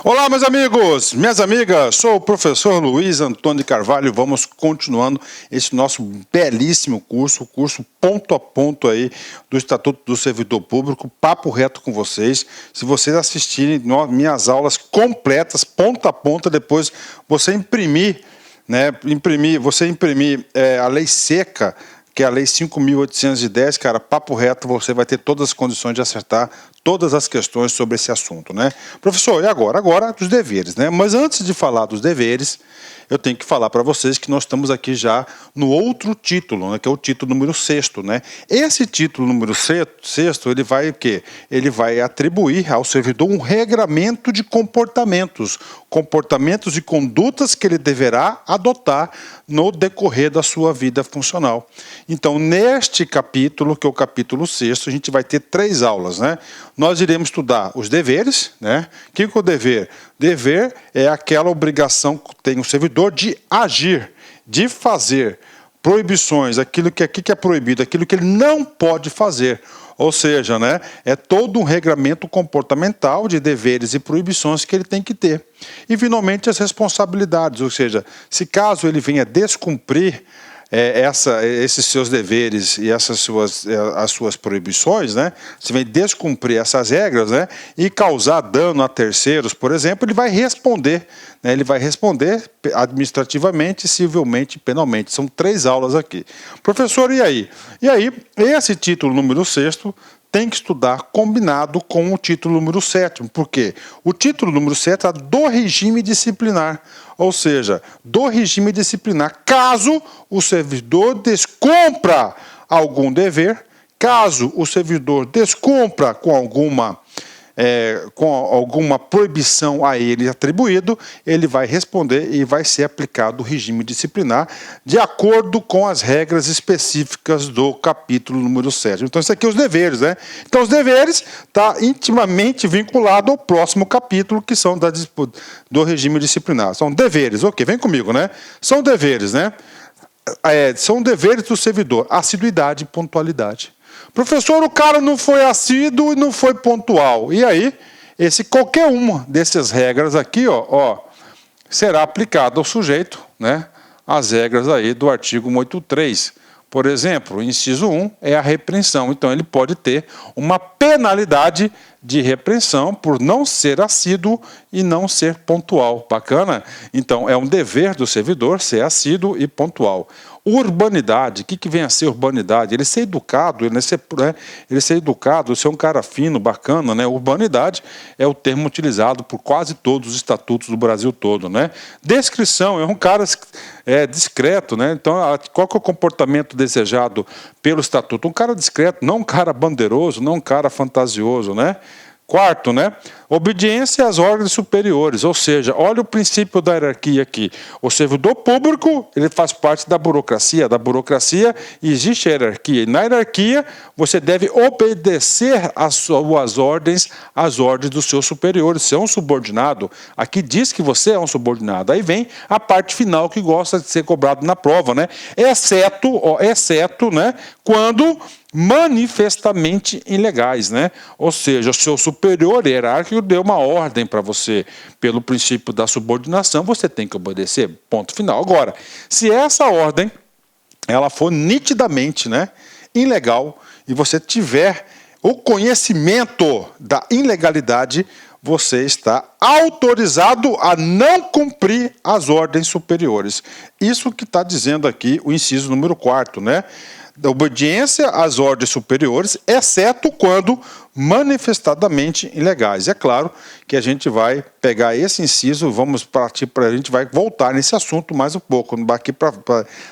Olá, meus amigos, minhas amigas, sou o professor Luiz Antônio de Carvalho. Vamos continuando esse nosso belíssimo curso, o curso ponto a ponto aí do Estatuto do Servidor Público, papo reto com vocês. Se vocês assistirem minhas aulas completas, ponto a ponto, depois você imprimir a lei seca, que é a Lei 5.810, cara, papo reto, você vai ter todas as condições de acertar todas as questões sobre esse assunto, né? Professor, e agora? Agora dos deveres, né? Mas antes de falar dos deveres, eu tenho que falar para vocês que nós estamos aqui já no outro título, né, que é o título número 6º, né? Esse título número 6º, ele vai o quê? Ele vai atribuir ao servidor um regramento de comportamentos e condutas que ele deverá adotar no decorrer da sua vida funcional. Então, neste capítulo, que é o capítulo 6º, a gente vai ter 3 aulas, né? Nós iremos estudar os deveres, né? O que é o dever? Dever é aquela obrigação que tem o servidor de agir, de fazer. Proibições, aquilo que aqui é proibido, aquilo que ele não pode fazer. Ou seja, né, é todo um regramento comportamental de deveres e proibições que ele tem que ter. E, finalmente, as responsabilidades, ou seja, se caso ele venha descumprir esses seus deveres e as suas proibições, né, se vem descumprir essas regras, né, e causar dano a terceiros, por exemplo, ele vai responder, né, administrativamente, civilmente e penalmente. São 3 aulas aqui. Professor, e aí? E aí, esse título número 6º tem que estudar combinado com o título número 7º. Por quê? O título número 7 é do regime disciplinar, ou seja, do regime disciplinar, caso o servidor descumpra algum dever, caso o servidor descumpra com alguma proibição a ele atribuído, ele vai responder e vai ser aplicado o regime disciplinar de acordo com as regras específicas do capítulo número 7. Então, isso aqui é os deveres, né? Então, os deveres estão intimamente vinculados ao próximo capítulo, que são do regime disciplinar. São deveres, ok, vem comigo, né? São deveres, né? São deveres do servidor, assiduidade e pontualidade. Professor, o cara não foi assíduo e não foi pontual. E aí, qualquer uma dessas regras aqui, será aplicada ao sujeito, né? As regras aí do artigo 183. Por exemplo, o inciso 1 é a repreensão. Então, ele pode ter uma penalidade de repreensão por não ser assíduo e não ser pontual. Bacana? Então, é um dever do servidor ser assíduo e pontual. Urbanidade, o que vem a ser urbanidade? Ele ser educado, ele ser um cara fino, bacana, né? Urbanidade é o termo utilizado por quase todos os estatutos do Brasil todo, né? Descrição, é um cara discreto, né? Então, qual que é o comportamento desejado pelo estatuto? Um cara discreto, não um cara bandeiroso, não um cara fantasioso, né? Quarto, né? Obediência às ordens superiores, ou seja, olha o princípio da hierarquia aqui. O servidor público, ele faz parte da burocracia. Da burocracia existe a hierarquia. E na hierarquia, você deve obedecer às ordens dos seus superiores. Você é um subordinado. Aqui diz que você é um subordinado. Aí vem a parte final que gosta de ser cobrado na prova, né? Exceto, né? Quando manifestamente ilegais, né? Ou seja, o seu superior hierárquico deu uma ordem para você pelo princípio da subordinação, você tem que obedecer, ponto final. Agora, se essa ordem ela for nitidamente, né, ilegal e você tiver o conhecimento da ilegalidade, você está autorizado a não cumprir as ordens superiores. Isso que está dizendo aqui o inciso número 4º, né? Da obediência às ordens superiores, exceto quando manifestadamente ilegais. É claro que a gente vai pegar esse inciso, a gente vai voltar nesse assunto mais um pouco,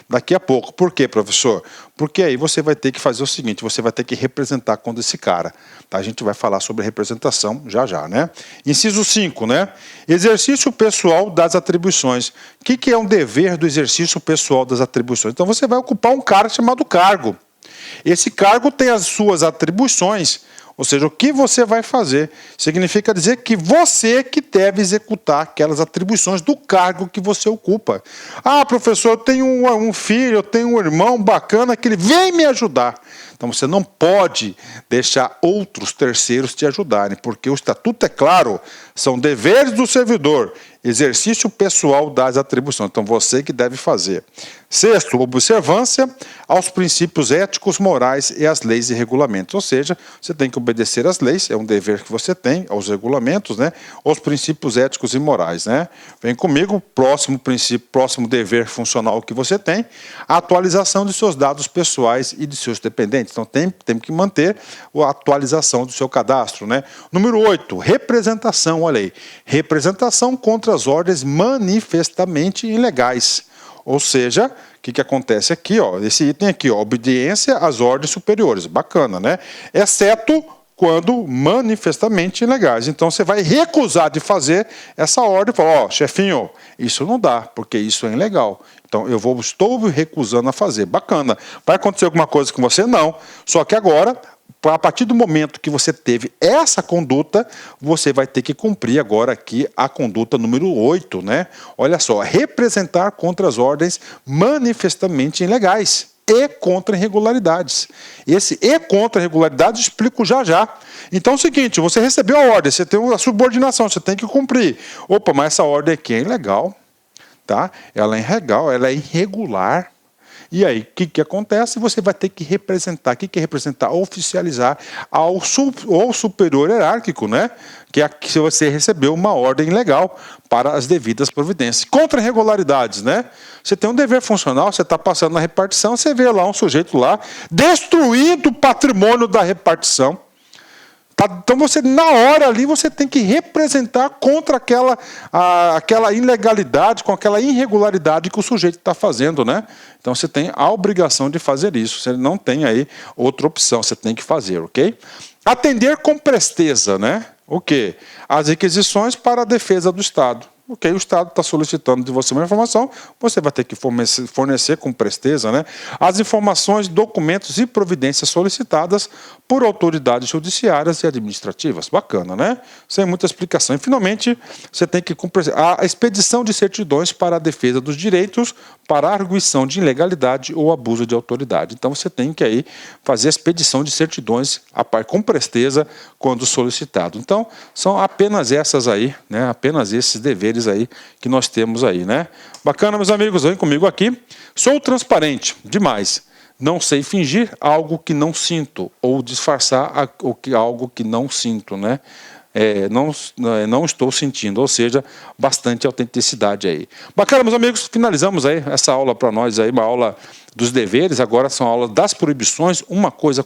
daqui a pouco. Por quê, professor? Porque aí você vai ter que fazer o seguinte, você vai ter que representar contra esse cara. Tá? A gente vai falar sobre representação já, né? Inciso 5, né? Exercício pessoal das atribuições. O que é um dever do exercício pessoal das atribuições? Então você vai ocupar um cargo chamado cargo. Esse cargo tem as suas atribuições, ou seja, o que você vai fazer significa dizer que você que deve executar aquelas atribuições do cargo que você ocupa. Ah, professor, eu tenho um filho, eu tenho um irmão bacana que ele vem me ajudar. Então você não pode deixar outros terceiros te ajudarem, porque o estatuto é claro, são deveres do servidor, exercício pessoal das atribuições. Então você que deve fazer. Sexto, observância aos princípios éticos, morais e às leis e regulamentos. Ou seja, você tem que obedecer às leis, é um dever que você tem, aos regulamentos, né? Aos princípios éticos e morais, né? Vem comigo, próximo princípio, próximo dever funcional que você tem, a atualização de seus dados pessoais e de seus dependentes. Então tem que manter a atualização do seu cadastro, né? Número 8, representação, olha aí. Representação contra as ordens manifestamente ilegais. Ou seja, o que acontece aqui, ó, esse item aqui, ó, obediência às ordens superiores, bacana, né? Exceto quando manifestamente ilegais. Então você vai recusar de fazer essa ordem e falar, ó, chefinho, isso não dá, porque isso é ilegal. Então estou recusando a fazer. Bacana. Vai acontecer alguma coisa com você? Não. Só que agora, a partir do momento que você teve essa conduta, você vai ter que cumprir agora aqui a conduta número 8, né? Olha só, representar contra as ordens manifestamente ilegais e contra irregularidades. Esse e contra irregularidades eu explico já já. Então é o seguinte, você recebeu a ordem, você tem a subordinação, você tem que cumprir. Opa, mas essa ordem aqui é ilegal, tá? Ela é ilegal, ela é irregular. E aí, o que acontece? Você vai ter que representar. O que é representar? Oficializar ao superior hierárquico, né? Que é que você recebeu uma ordem legal para as devidas providências. Contra irregularidades, né? Você tem um dever funcional, você está passando na repartição, você vê lá um sujeito lá destruindo o patrimônio da repartição. Então você, na hora ali, você tem que representar contra aquela ilegalidade, com aquela irregularidade que o sujeito está fazendo, né? Então você tem a obrigação de fazer isso. Você não tem aí outra opção, você tem que fazer, ok? Atender com presteza, né? O quê? As requisições para a defesa do Estado. Ok, o Estado está solicitando de você uma informação, você vai ter que fornecer com presteza, né, as informações, documentos e providências solicitadas por autoridades judiciárias e administrativas. Bacana, né? Sem muita explicação. E, finalmente, você tem que cumprir a expedição de certidões para a defesa dos direitos, para a arguição de ilegalidade ou abuso de autoridade. Então, você tem que aí fazer a expedição de certidões com presteza quando solicitado. Então, são apenas essas aí, né, apenas esses deveres aí que nós temos aí, né? Bacana, meus amigos, vem comigo aqui. Sou transparente demais. Não sei fingir algo que não sinto ou disfarçar algo que não sinto, né? Não estou sentindo, ou seja, bastante autenticidade aí. Bacana, meus amigos, finalizamos aí essa aula para nós aí, uma aula dos deveres, agora são aulas das proibições, uma coisa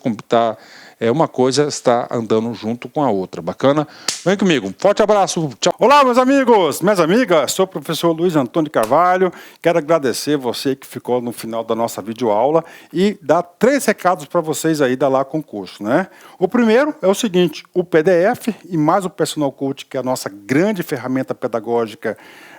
está andando junto com a outra. Bacana? Vem comigo. Forte abraço. Tchau. Olá, meus amigos, minhas amigas. Sou o professor Luiz Antônio Carvalho. Quero agradecer você que ficou no final da nossa videoaula e dar 3 recados para vocês aí da Lá Concurso, né? O primeiro é o seguinte, o PDF e mais o Personal Coach, que é a nossa grande ferramenta pedagógica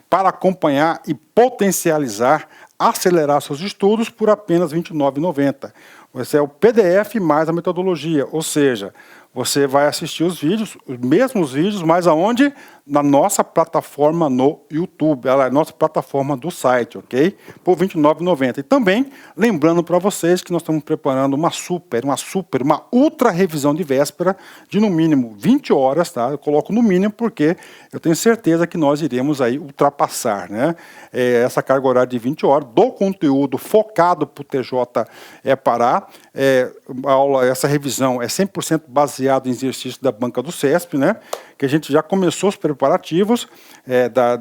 para acompanhar e potencializar, acelerar seus estudos por apenas R$ 29,90. Esse é o PDF mais a metodologia, ou seja, você vai assistir os vídeos, os mesmos vídeos, mas aonde? Na nossa plataforma no YouTube, ela é a nossa plataforma do site, ok? Por R$ 29,90. E também, lembrando para vocês que nós estamos preparando uma ultra revisão de véspera de no mínimo 20 horas, tá? Eu coloco no mínimo porque eu tenho certeza que nós iremos aí ultrapassar, né? Essa carga horária de 20 horas do conteúdo focado para o TJ Pará. Essa revisão é 100% baseada em exercício da banca do CESP, né? Que a gente já começou os preparativos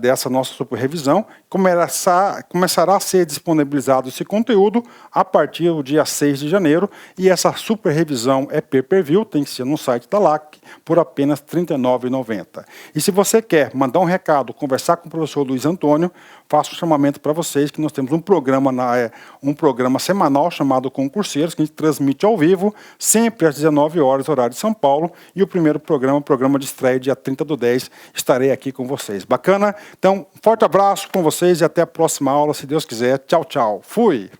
dessa nossa super revisão. Começará a ser disponibilizado esse conteúdo a partir do dia 6 de janeiro. E essa super revisão é pay-per-view, tem que ser no site da LAC, por apenas R$ 39,90. E se você quer mandar um recado, conversar com o professor Luiz Antônio, faço um chamamento para vocês que nós temos um programa semanal chamado Concurseiros, que a gente transmite ao vivo, sempre às 19 horas, horário de São Paulo. E o primeiro programa, programa de estreia, dia 30/10, estarei aqui com vocês. Bacana? Então, forte abraço com vocês e até a próxima aula, se Deus quiser. Tchau, tchau. Fui!